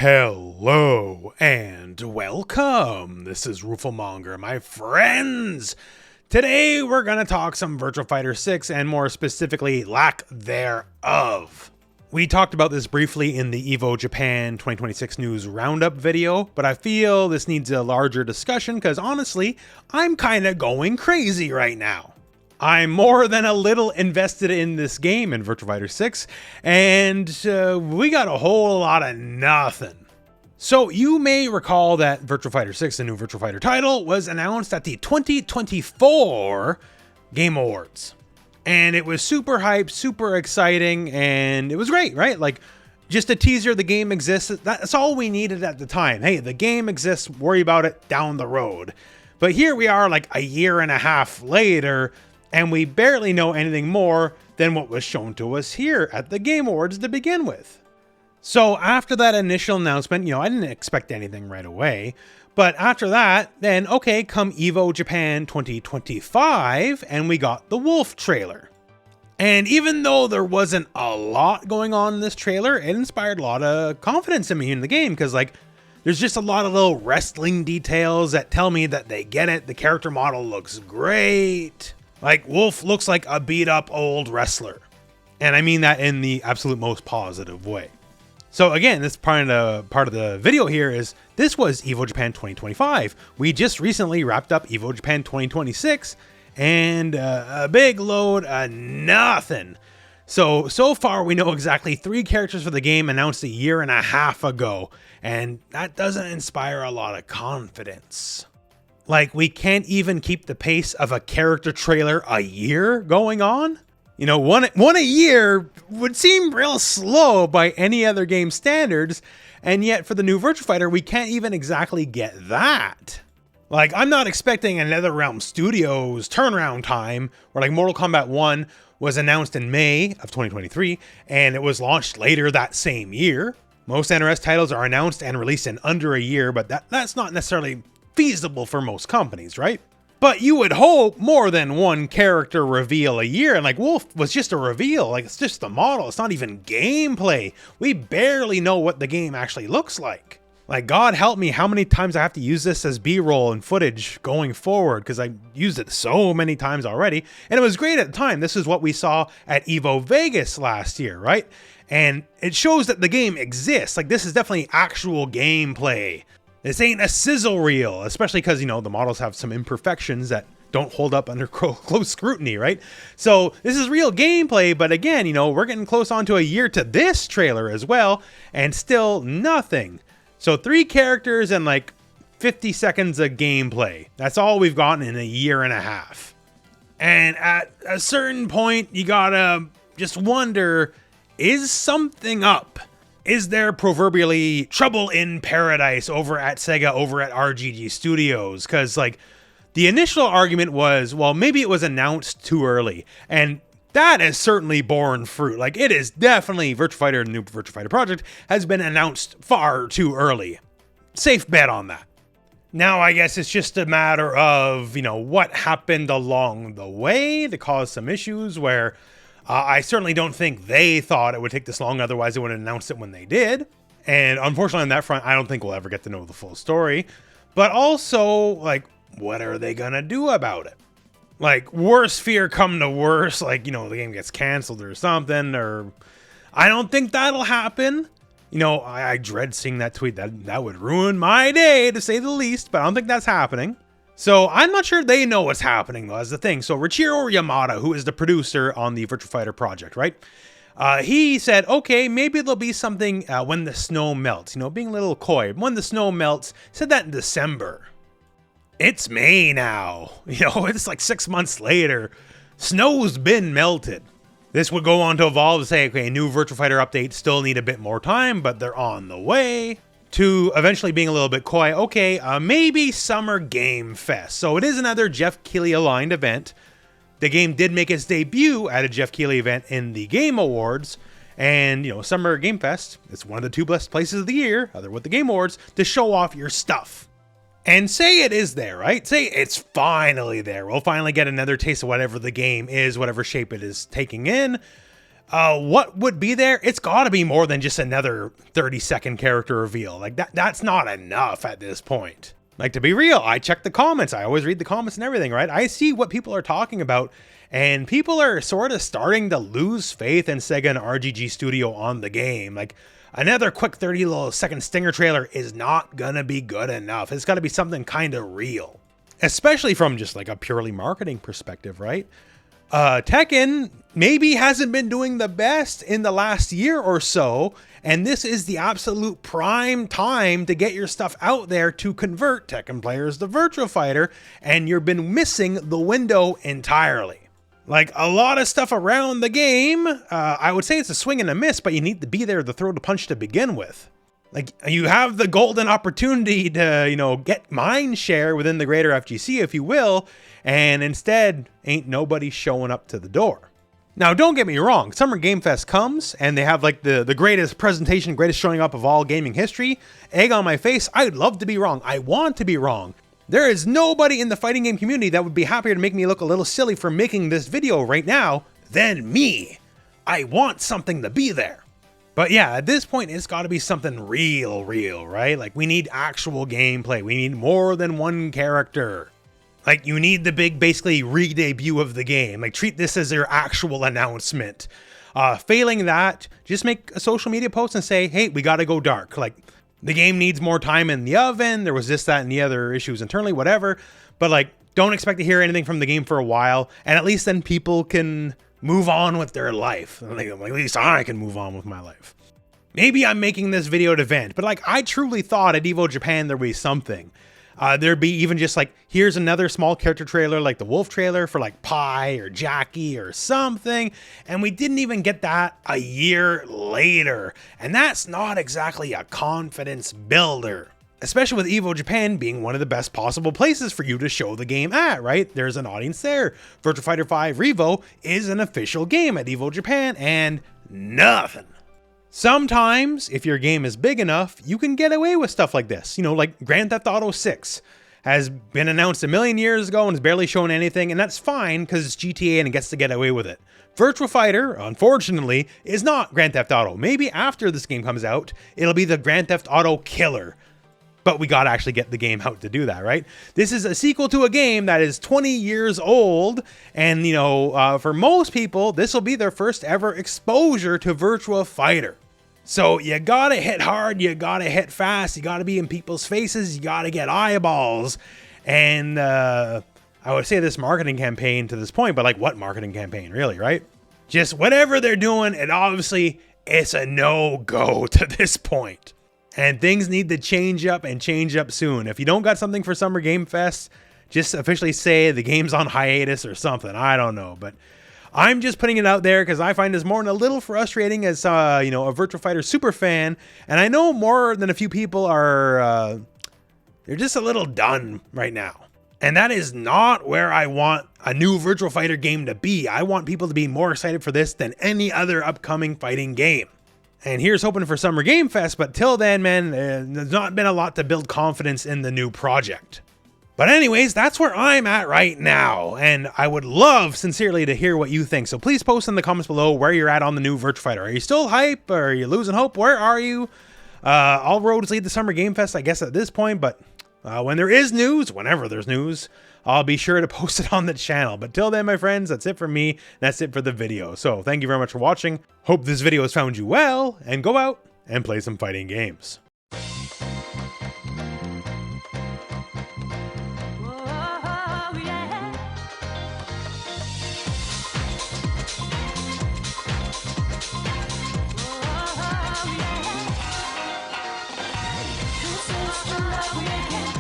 Hello and welcome. This is rooflemonger, my friends. Today we're going to talk some Virtua Fighter 6 and more specifically lack thereof. We talked about this briefly in the Evo Japan 2026 news roundup video, but I feel this needs a larger discussion because honestly, I'm kind of going crazy right now. I'm more than a little invested in this game in Virtua Fighter 6, and we got a whole lot of nothing. So you may recall that Virtua Fighter 6, the new Virtua Fighter title, was announced at the 2024 Game Awards. And it was super hyped, super exciting, and it was great, right? Like, just a teaser, the game exists. That's all we needed at the time. Hey, the game exists, worry about it down the road. But here we are like a year and a half later, and we barely know anything more than what was shown to us here at the Game Awards to begin with. So after that initial announcement, I didn't expect anything right away. But after that, then okay, come Evo Japan 2025, and we got the Wolf trailer. And even though there wasn't a lot going on in this trailer, it inspired a lot of confidence in me in the game, because there's just a lot of little wrestling details that tell me that they get it. The character model looks great. Like, Wolf looks like a beat-up old wrestler. And I mean that in the absolute most positive way. So again, this part of the video here is, this was Evo Japan 2025. We just recently wrapped up Evo Japan 2026, and a big load of nothing. So far we know exactly 3 characters for the game announced a year and a half ago, and that doesn't inspire a lot of confidence. Like, we can't even keep the pace of a character trailer a year going on? One a year would seem real slow by any other game standards, and yet for the new Virtua Fighter, we can't even exactly get that. Like, I'm not expecting a NetherRealm Studios turnaround time, where like Mortal Kombat 1 was announced in May of 2023, and it was launched later that same year. Most NRS titles are announced and released in under a year, but that's not necessarily feasible for most companies, right? But you would hope more than one character reveal a year, and like Wolf was just a reveal, like it's just a model, it's not even gameplay. We barely know what the game actually looks like. Like, God help me how many times I have to use this as B-roll and footage going forward, because I used it so many times already, and it was great at the time. This is what we saw at Evo Vegas last year, right? And it shows that the game exists. Like, this is definitely actual gameplay. This ain't a sizzle reel, especially because, the models have some imperfections that don't hold up under close scrutiny, right? So this is real gameplay, but again, we're getting close on to a year to this trailer as well, and still nothing. So 3 characters and like 50 seconds of gameplay. That's all we've gotten in a year and a half. And at a certain point, you gotta just wonder, is something up? Is there proverbially trouble in paradise over at Sega, over at RGG Studios? Because like the initial argument was, well, maybe it was announced too early. And that has certainly borne fruit. Like, it is definitely Virtua Fighter, the new Virtua Fighter project, has been announced far too early. Safe bet on that. Now, I guess it's just a matter of, what happened along the way to cause some issues where I certainly don't think they thought it would take this long, otherwise they would have announced it when they did. And unfortunately on that front, I don't think we'll ever get to know the full story. But also, like, what are they gonna do about it? Like, worst fear come to worst, like, the game gets canceled or something, or I don't think that'll happen. I dread seeing that tweet. That would ruin my day, to say the least, but I don't think that's happening. So I'm not sure they know what's happening, though, as the thing. So Richiro Yamada, who is the producer on the Virtua Fighter project, right? He said, okay, maybe there'll be something when the snow melts, being a little coy. When the snow melts, said that in December. It's May now. It's like 6 months later. Snow's been melted. This would go on to evolve to say, okay, new Virtua Fighter updates still need a bit more time, but they're on the way. To eventually being a little bit coy, okay, maybe Summer Game Fest. So it is another Jeff Keighley aligned event. The game did make its debut at a Jeff Keighley event in the Game Awards. And, Summer Game Fest, it's one of the 2 best places of the year, other with the Game Awards, to show off your stuff. And say it is there, right? Say it's finally there. We'll finally get another taste of whatever the game is, whatever shape it is taking in. What would be there? It's got to be more than just another 30-second character reveal. Like that's not enough at this point. Like, to be real, I check the comments. I always read the comments and everything, right? I see what people are talking about, and people are sort of starting to lose faith in Sega and RGG Studio on the game. Like, another quick 30-second stinger trailer is not gonna be good enough. It's got to be something kind of real, especially from just like a purely marketing perspective, right? Tekken maybe hasn't been doing the best in the last year or so, and this is the absolute prime time to get your stuff out there to convert Tekken players to Virtua Fighter, and you've been missing the window entirely. Like, a lot of stuff around the game, I would say it's a swing and a miss, but you need to be there to throw the punch to begin with. Like, you have the golden opportunity to, you know, get mind share within the greater FGC, if you will, and instead, ain't nobody showing up to the door. Now, don't get me wrong, Summer Game Fest comes, and they have like the greatest presentation, greatest showing up of all gaming history. Egg on my face, I'd love to be wrong. I want to be wrong. There is nobody in the fighting game community that would be happier to make me look a little silly for making this video right now than me. I want something to be there. But yeah, at this point, it's got to be something real, right? Like, we need actual gameplay. We need more than one character. Like, you need the big, basically, re-debut of the game. Like, treat this as your actual announcement. Failing that, just make a social media post and say, hey, we got to go dark. Like, the game needs more time in the oven. There was this, that, and the other issues internally, whatever. But, like, don't expect to hear anything from the game for a while. And at least then people can move on with their life. Like, at least I can move on with my life. Maybe I'm making this video to vent, but like, I truly thought at Evo Japan there'd be something. There'd be even just like, here's another small character trailer like the Wolf trailer for like Pi or Jackie or something, and we didn't even get that a year later. And that's not exactly a confidence builder. Especially with Evo Japan being one of the best possible places for you to show the game at, right? There's an audience there. Virtua Fighter 5 Revo is an official game at Evo Japan, and nothing. Sometimes, if your game is big enough, you can get away with stuff like this. You know, like Grand Theft Auto 6 has been announced a million years ago and has barely shown anything, and that's fine because it's GTA and it gets to get away with it. Virtua Fighter, unfortunately, is not Grand Theft Auto. Maybe after this game comes out, it'll be the Grand Theft Auto killer. But we gotta actually get the game out to do that, right? This is a sequel to a game that is 20 years old, and you know, for most people, this will be their first ever exposure to Virtua Fighter. So you gotta hit hard, you gotta hit fast, you gotta be in people's faces, you gotta get eyeballs. And I would say this marketing campaign to this point, but like, what marketing campaign, really, right? Just whatever they're doing, and obviously it's a no-go to this point. And things need to change up and change up soon. If you don't got something for Summer Game Fest, just officially say the game's on hiatus or something. I don't know, but I'm just putting it out there because I find this more than a little frustrating as, you know, a Virtua Fighter super fan. And I know more than a few people are, they're just a little done right now. And that is not where I want a new Virtua Fighter game to be. I want people to be more excited for this than any other upcoming fighting game. And here's hoping for Summer Game Fest, but till then, man, there's not been a lot to build confidence in the new project. But anyways, that's where I'm at right now, and I would love sincerely to hear what you think. So please post in the comments below where you're at on the new Virtua Fighter. Are you still hype, or are you losing hope? Where are you? All roads lead to Summer Game Fest, I guess, at this point, but when there is news, whenever there's news, I'll be sure to post it on the channel. But till then, my friends, that's it for me. That's it for the video. So thank you very much for watching. Hope this video has found you well, and go out and play some fighting games. This is the love we can